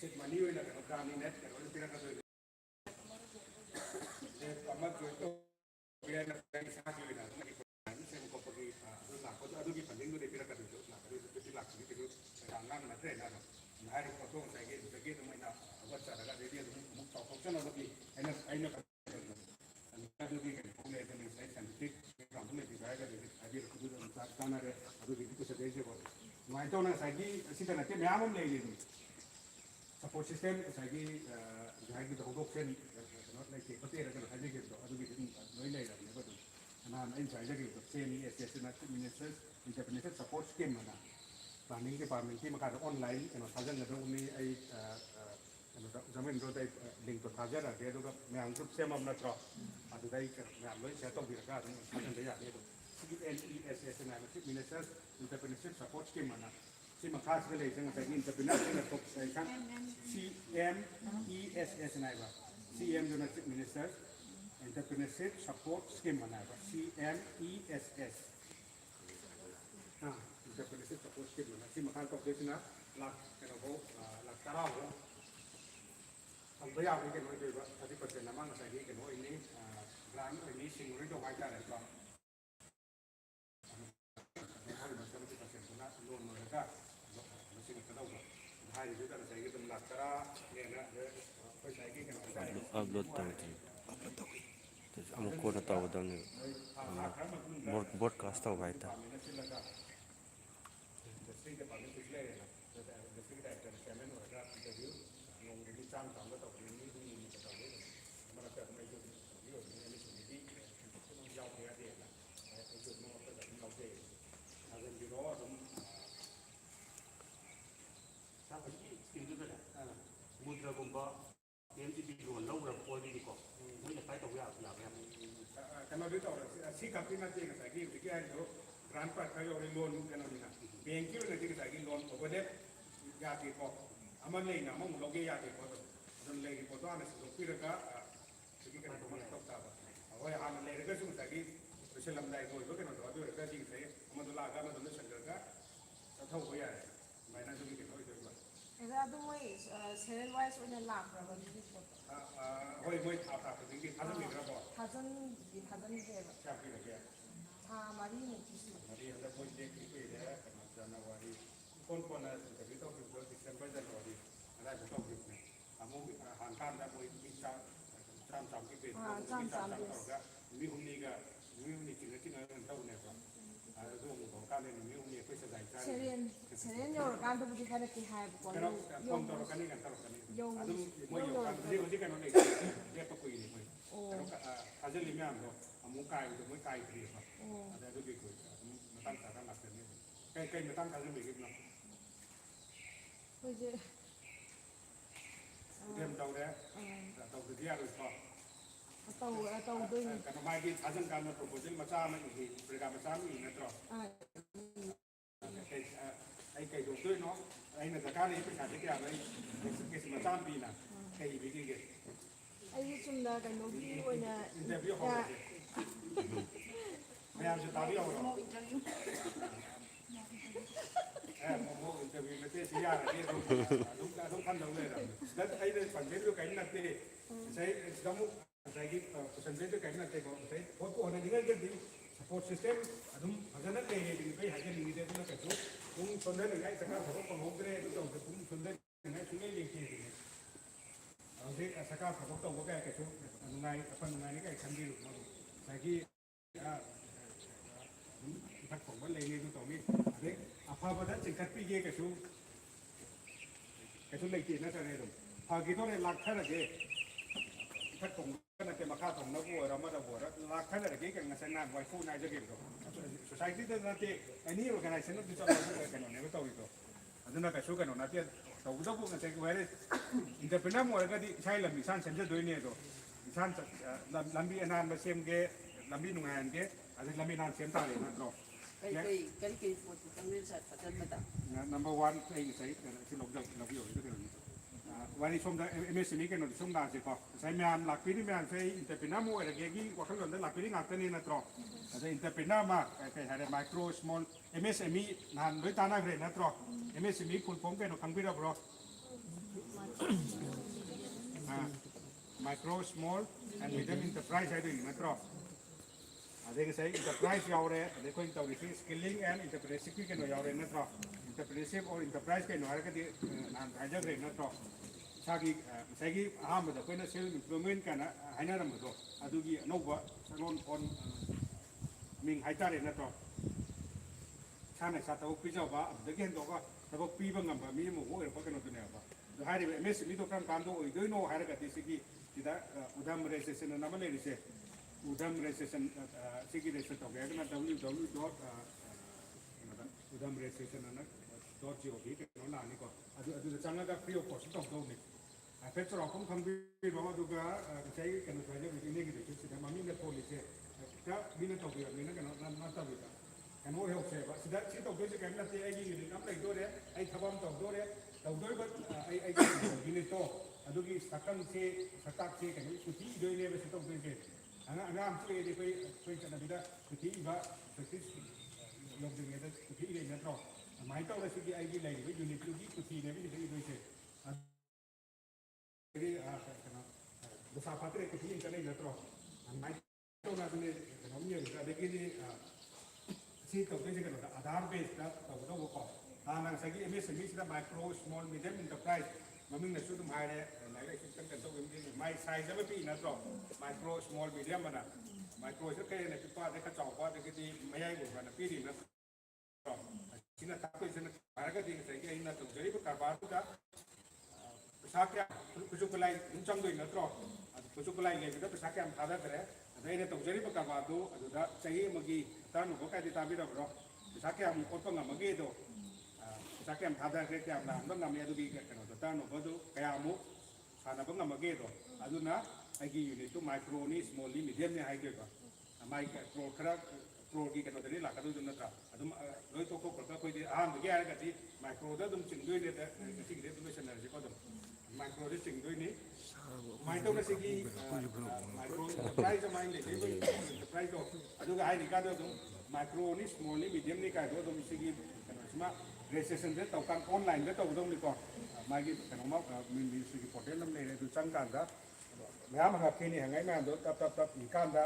Sit money in a company net and all the people. Kamat itu biar nanti sangat juga nanti saya mau pergi nak aduh kita pending itu dia kata itu nak itu betul lah itu jangan nanti nak hari potong saya gitu mana buat cara dia mau tahu macam mana lagi ini aduh kita punya itu saya sensitif kamu ni juga ada ada kudu sana ada aduh itu saya dia kok mau itu nak saya kita nanti memang lagi support system saya jadi kita untuk sen like hotel kan ada gitu aduh gitu noi lagi lah ni betul nah ini saya gitu same yes nanti ministers independent support scheme mana planning departmentที่มาการออนไลน์kan saja nggak tahu ni ai zaman itu tadi link tu saja lah dia tu kan memang tu saya mau nak terus aduh tadi memang loh saya tahu dia kan saja dia itu CNESS nanti ministers independent support scheme mana si makas ke lagi jangan saya independent dengan top saya kan CMESS nanti CM United Ministers Entrepreneurship Support Scheme mana apa CMESS Entrepreneurship Support Scheme mana si makan top di sana lak kenapa lak tarau sampai apa yang kita buat tadi persen nama saya ini kenapa ini grant ini singguri dong aja lah itu hari macam itu persen pun nak loan mereka masih kita tahu hari itu kan saya kita lak tarau ni nak upload tawdi amko na tawdang broadcast taw baita mudah gumba yang di luar laut poli di kok, ini apa itu ya? Karena dia tahu, si kapi nanti kita lagi, kita itu grandpa kayu orang loan kan orang ni, bank itu nanti kita lagi loan, apa deh, ya di kok, aman lagi nama, mungkin ya di kok, dan lagi kok tu anak sesuatu mereka, sekitar itu mana top apa, awak aman lagi kita semua lagi, berselam lagi kok, itu kan orang tu mereka sih saya, aman tu laga, aman tu sendiri kan, tahu kok ya, mainan tu kita kau itu juga. Ada tu moi sel wise punya lap berapa ni? moi apa tinggi ada ni berapa? Hasan ni berapa? Siapa lagi? Mari ni kisi. Mari ada moi dek itu ya, karena Januari. Kon ada kita itu Desember Januari. Ada kita itu. Kamu hantar dah moi bisa jam kita. Jam juga. Mihuni tinggal tahu ni apa. Ada tu orang kan ni mihuni apa sahaja. Seren yo kan tu bukan ada kihai bukan. Yo tahu kan ni kan tahu kan ni. Yo moi yo kan dia kan ni dia tu koi ni moi. Ada lima am tu. Amu kai tu moi kai tu. Ada tu begitu. Matang tak nak ni. Kai matang kalau begitu nak. Boleh. Dia tahu dah. Tahu dia harus tahu. Tahu tu ni. Kalau mai kita ajar kami proposal macam ni, mereka macam ni netro. Cái đồ tươi nó anh là cả này phải cái nào đấy cái mà trăm pin à cái gì cái ai chúng ta cái nấu bì rồi nè interview không bây giờ chúng ta biết rồi một interview cái thế gì à cái đúng khăn đâu đấy đó ấy đây phần bên cái này thì thấy giống cái phần bên cái này thì có thấy có này những cái gì support system đúng phải nói cái gì cái hay cái gì đấy nó phải tốt cũng xuân đến ngày sẽ có một con hộp cái tôi trồng cũng xuân đến ngày xuân đến liền kia thì thế sẽ có một trồng có cái số ngày phần ngày cái khăn đi được mà tại khi phát phẩm vấn đề này tôi trồng đi đấy à vào đó chỉ cắt pi cái số này kia nó sẽ này rồi cái đó này lạc thế là gì phát phẩm cái này mà khá phẩm nó vừa rồi mà đâu vừa đó lạc thế là cái này sẽ nằm ngoài khu này cho kịp rồi society itu nanti ini organisasi itu bisa melakukan ini betul itu. Ada nak kasih kan nanti tahu betul pun nanti kemarin independen mereka di saya lebih san senja dua ini itu san lebih enak macam ke lebih nungan ke ada lebih enak macam tadi nak lo. Cái một trong những sản phẩm mà ta. Number one saya si lebih itu kan.วันนี้ชมได้MSMEกันหน่อยชมได้สิครับใช้แมนหลักปีนี้แมนใช้อินเตอร์เปน่ามัวอะไรเงี้ยว่าเขาหล่นได้หลักปีนี้งัดตัวนี้นะตรอแต่อินเตอร์เปน่ามากใครหาได้ไมโครสมอลMSMEนานด้วยตาหน้าเกรดนะตรอMSMEคุณผมเป็นของพี่เราบรอ micro small and medium enterprise ให้ด้วยนะครับเด็กใช้ enterprise ยาวเลยเด็กคนตัวนี้ skilling and entrepreneurship กันหน่อยยาวเลยนะครับ entrepreneurship or enterprise กันหน่อยก็ดีอ่านหายใจเลยนะครับชากีใช้กีอาหารแบบเป็น self employment กันนะให้น่ารักมั้งตัวอะดูกีนกว่าสโลนคนมิงหายใจเลยนะครับชาในชาติว่าพิจารณาเด็กเห็นตัวก็ถ้าว่าปีบังคับมีหมู่หัวเราพักกันตัวเนี่ยว่าให้ได้เอ็มเอสมีตัวการตัวอีกด้วยโน้ให้ได้กันที่สิ่งที่ได้อุดมเรสเซนนั่นมันเลยดิเซ่อุดมเรสเซนสิ่งที่เรสเซนตัวแกก็นั่นwww. อุดมเรสเซนนั่นนะ.gov ก็นั่นนี่ก็ಅದುจังก็ฟรีออฟคอร์สต้องตัวนี่เพชรเราคงทำดีบอกว่าดูก็ใช้กันตัวเดียวนี่นี่ก็ได้ชุดที่มันมีเงินพอลิเซ่ก็มีเงินตัวเดียวนี่นะกันนั่นตัวเดียวแค่โม่เฮลเซ่ว่าสิ่งที่ตัวเดียวจะกันนั่นที่ไอ้ยี่นี่น้ำไหลตัวเดียวไอ้ทบตัวเดียวตัวเดียวก็ไอ้ยี่นี่ตัวಅದು की सकल से सताक से कहीं कुछ ही जो इन्हें वैसे तो उनके अनाम से ये कोई करना भी था कुछ ही बा कुछ लोग देंगे तो कुछ ही नहीं रहता हमारे तो वैसे कि आईडी लाइन में यूनिट की कुछ ही नहीं भी नहीं वैसे ये करना दूसरा पात्र कुछ ही नहीं रहता हमारे तो ना अपने हम ये देखिए ये सी तो कैसे करना आधार बेस का तो वो कॉल ना सही एमएसएमई से micro small medium enterprise mummy ने शुद्ध मारे नहीं ले किसी का तो इनके माइक साइज में भी ना तो माइक्रो स्मॉल मीडियम बना माइक्रो से कहीं ना कितना देखा चौका देखी थी मैं ही बोल रहा ना पीरी ना तो जिन्हें ताकि जिन्हें मारा का दिन से कि इन्हें तो जरी पर कारबार का साक्या कुछ कुलाई इंचम दो इन्हें तो कुछ कुलाई ले बिना साक्या हम खादा करे अरे इन्हें तो जरी पर कारबार दो अदुदा चाहिए मगी तानु को क्या दिता भी तो बरो साक्या हम कोट पंगा मगी दो साक्या हम खादा करे क्या हम ना हम ना अदुगी करना तो तानु बदो क्या हमू खाना पंगा मगी दो अदुना आगे यूनिट तो माइक्रो नी स्मॉल नी मीडियम ने हाई का माइक्रो खरा प्रो की करना तो नहीं लाकर तो ना था अदुम लोई तो को करता कोई दे आम बगे आया करती माइक्रो तो तुम चिंगुई ने तो किसी के लिए तुम्हें चलना है जिको तुम माइक्रो तो चिंगुई नहीं माइक्रो का सिगी माइक्रो प्राइस माइन ले लेकिन प्राइस तो अदुगा हाई निकाल दो तुम माइक्रो नी स्मॉल नी मीडियम ने का दो तुम सिगी करना इसमें रेजिस्ट्रेशन से तो काम ऑनलाइन में तो उधम निको मागी करना माँ मिल सिगी पोर्टल नम ले रहे तो चंग कांदा मैं हम आप केनी हंगाई में दो तब इकांदा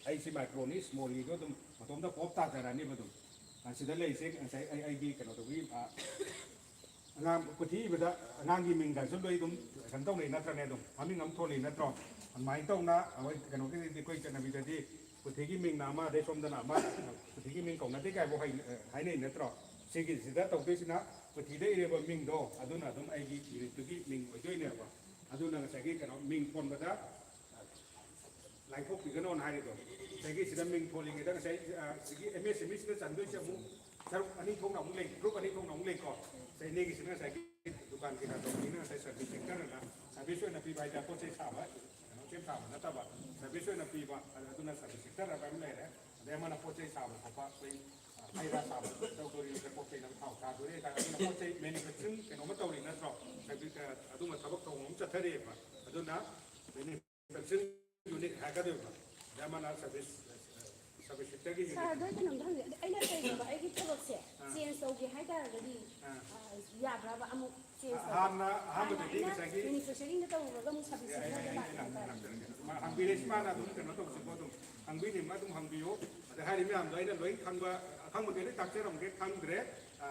ไอ้สิมาโครนี่สมอลนี่ก็ต้องมาต้องต้องพบตาจารานี่มาต้องสิ่งนั้นเลยสิ่งใช้ไอ้กี่กันเราต้องวิ่งงานกุฏิแบบงานกี่มิงกันส่วนโดยต้องฉันต้องเลยนัดกันเนี่ยต้องทำให้งานทนเลยนัดรอมันไม่ต้องนะเอาไว้กันเราที่ที่คุยกันนะวิธีที่กุฏิกี่มิงนามาได้ชมดนามากุฏิกี่มิงของนัดที่แกบอกให้เนี่ยนัดรอสิ่งที่สิ่งนั้นต้องด้วยสินะกุฏิได้เรียกว่ามิงโดอดุนะต้องไอ้กี่ตุกี่มิงไว้ด้วยเนี่ยว่าอดุนะใช้กี่กันเรามิงคนแบบหลายพวกปีกันโน่นหายเลยตัวใช้กี่สิ่งนั้นมิงโพลิงกันใช้สิ่งที่เอ็มเอสจันด้วยเชื่อมุสรุปอันนี้ทงหนองเล็กรูปอันนี้ทงหนองเล็กก่อนใช้นี่กี่สิ่งนั้นใช้กี่ดุการกินตรงนี้นะใช้เซอร์วิสเซ็นเตอร์นะเซอร์วิสช่วยนับปีใบจากโปรเจกต์สามวันเชื่อมสามวันนั่นแต่ว่าเซอร์วิสช่วยนับปีว่าตัวนั้นเซอร์วิสเซ็นเตอร์อะไรไม่ได้เลยเดี๋ยวมันนับโปรเจกต์สามวันเพราะว่าเป็นให้ราสามวันเราตัวนี้เป็นโปรเจกต์น้ำเผาการตัวนี้การนับโปรเจกต์แมนิเฟคชั่นเป็นของมันตัวนี้นั่นหรอกใช้เป็นตัวมันทับตรงผมจะเท่าเดิมอ่ะตัวนั้นแมนิเฟคชั่นยูนิคหายกันเดิมเดี๋ยวมันนับเซอร์วิสค่ะด้วยขนมทั้งนี้ไอ้นั่นเองว่าไอ้ที่ทบเสียเสียงสูงที่ให้ได้ก็ดีอยากรับว่าอมุกเสียงสูงห้ามไปที่นี่ใช่ไหมนี่คือสิ่งที่ต้องเราต้องทำสิ่งที่เราต้องทำบิเลสมานะตุ้มกันนะตุ้มสิบตุ้มทำบินี่มาตุ้มทำบิโอแต่ให้ไม่ทำเลยนะเลยทำว่าทำหมดเลยตักเชื่อมเกตทำเกรด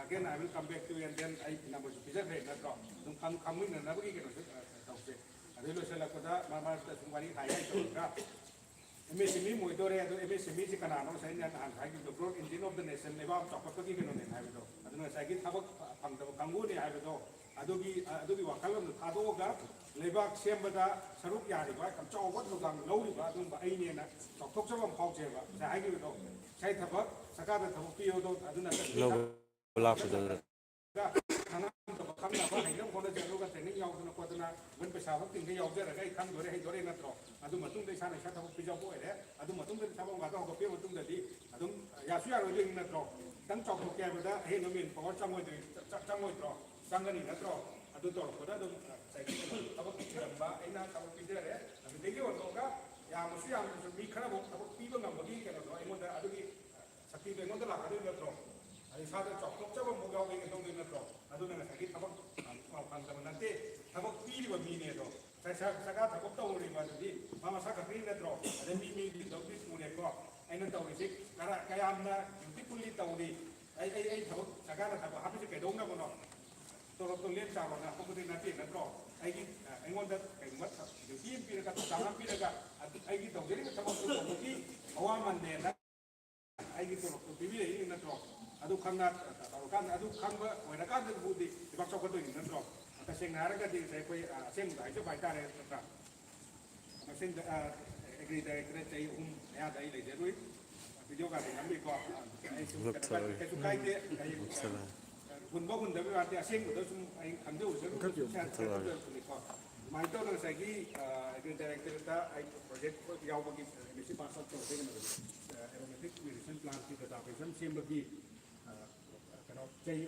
แกน่าเป็นคัมแบ็กตัวยันเดนไอ้นำมาจุดพิเศษเลยนะก็ตุ้มทำวิ่งนะเมื่อกี้กันนะตุ้มเสร็จเดี๋ยวเราเสร็จแล้วก็ได้มาสมวันนี้ถ่ายให้ชมครับMSME มวยตัวเรียตัว MSME ที่ขนาดน้องใช้ในอาหารขายกินตัว growth engine of the nation ในว่าจอกก็ที่กันเนี่ยหายไปตัวอันนั้นใช้กินทับพังตัวกังวูเนี่ยหายไปตัวอันนี้ว่าเขาเริ่มทาโต้กับเลยว่าเชื่อมไปได้สรุปยาดีกว่ากับเจ้าวัดตัวกังเล่าดีกว่าตรงแบบไอ้เนี่ยนะจอกทุกชั่วโมงพอเชื่อว่าใช้ให้กินตัวใช้ทับสกัดทับปีโอตัวอันนั้นเราเวลาสุดเลยก็ทางนั้นตัวคำนั้นว่าให้เรื่องคนจะรู้กันแต่นี่ยาวตัวคนนั้นมันประชาชนถึงได้ยาวเจออะไรคำตัวได้ให้ตัวได้นั่นตัวอันนั้นมาตุ้งได้ชาในชาติเขาพิจารณาบ่อยเลยอันนั้นมาตุ้งได้ชาวบ้านเขาก็เปรี้ยวมาตุ้งได้ดีอันนั้นยาช่วยเราเรื่องนั่นตัวตั้งจอกตัวแก่ไปได้ให้น้องมินเพราะว่าจังหวะตัวจังกันนี่นั่นตัวอันนั้นตัวคนนั้นต้องใส่เขาก็พิจารณาไอ้นั่นเขาพิจารณาอันนั้นเด็กคนนั้นก็ยามาช่วยมีขนาดเขาปีบังคับดีกันตัวไอ้คนนั้นอันนี้สักทีเดียวมันก็หลักกันด้วยนั่นตัวไอ้ชาติจอกทุกชั่วโมงเราเองต้องเดินนั่นตัวอันนั้นใส่กินเขาเอาพัน Saka takut tahu ni mana ni, mama saka ni netro, ada mimi di dalam ni mulai kau, ini tahu ni sih, karena kayak amna, beautifully tahu ni, tahu, saka tahu, habis itu kedong nak kono, tu lihat cara nak, aku tu nanti netro, want that, mat, jadi pilih kat, tangan pilih kat, tahu jadi macam tu, jadi awam mana nak, tu pilih ini netro, adu kanat, adu kanga, mana kan tu budi, dibaksa kau tu ini netro. Kasing naraga di saya koi asing dah itu baik dah tak. Asing agree director saya ya dah ini jadi video kan kami kau kesukai dia pun bagun tapi arti asing itu semua kami usaha saya kau. Mai tu orang saya agree director kita project jauh bagi mesti pasal tu saya nak aeronautics recent plan kita dah present same bagi kalau saya